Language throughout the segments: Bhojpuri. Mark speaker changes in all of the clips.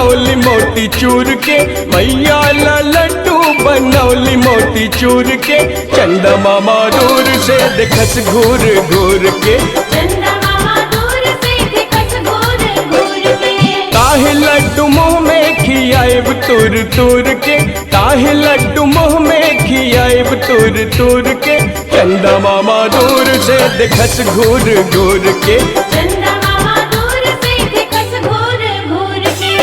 Speaker 1: बनौली मोती चूर के, मैया ला लड्डू बनौली मोती चूर के। चंदा मामा दूर से देखस घूर घूर के,
Speaker 2: चंदा मामा दूर से देखस घूर घूर के।
Speaker 1: ताहे लड्डू मुँह में खियाब तुर तुर के, ताहे लड्डू मुँह में खियाब तुर तुर के। चंदा मामा दूर से देखस घूर घूर के,
Speaker 2: चंदा मामा दूर से देखस घूर घूर के।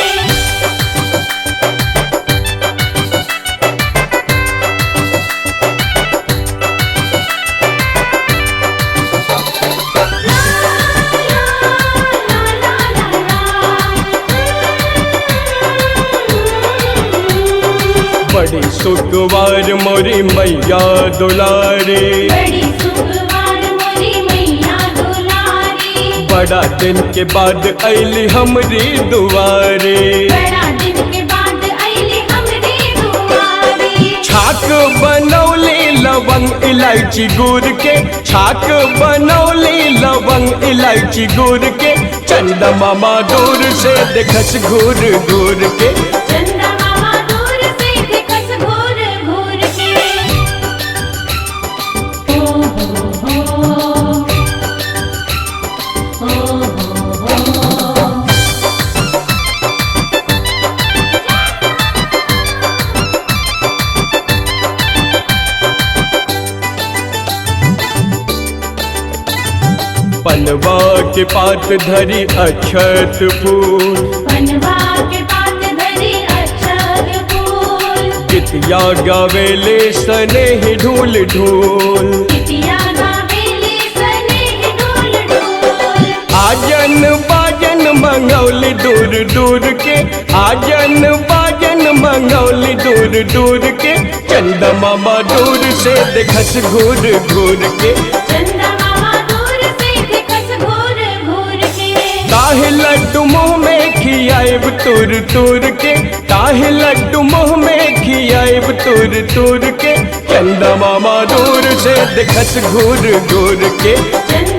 Speaker 1: बड़ी सुखवार मोरी मैया दुलारे,
Speaker 2: बड़ी सुखवार मोरी मैया दुलारी।
Speaker 1: बड़ा दिन के बाद अली हमरी दुआरे।
Speaker 2: बड़ा दिन के बाद अइली हमरी दुआरी।
Speaker 1: छाक बनौली लवंग इलायची गुड़ के, छाक बनौली लवंग इलायची गुड़ के। चंदा मामा दूर से देखस घूर घूर के,
Speaker 2: चंदा मामा दूर से देखस घूर घूर के। ओ हो हो, ओ हो हो।
Speaker 1: पनवा के पात धरी अक्षत फूल,
Speaker 2: पनवा के पात धरी अक्षत फूल।
Speaker 1: गीतिया गावेले सने ही ढूल ढूल।
Speaker 2: बिटिया गावेली सने ढोल ढोल।
Speaker 1: आजन बाजन मंगौली दूर दूर के, आजन बाजन मंगौली दूर दूर के। चंदा मामा दूर से देखस घूर घूर के,
Speaker 2: चंदा मामा दूर से देखस घूर घूर के।
Speaker 1: ताहे लड्डू मुँह में खियाब तुर तुर के, ताहे लड्डू मुँह में खियाब तुर तुर के। चंदा मामा दूर से देखस घूर घूर के,
Speaker 2: चंदा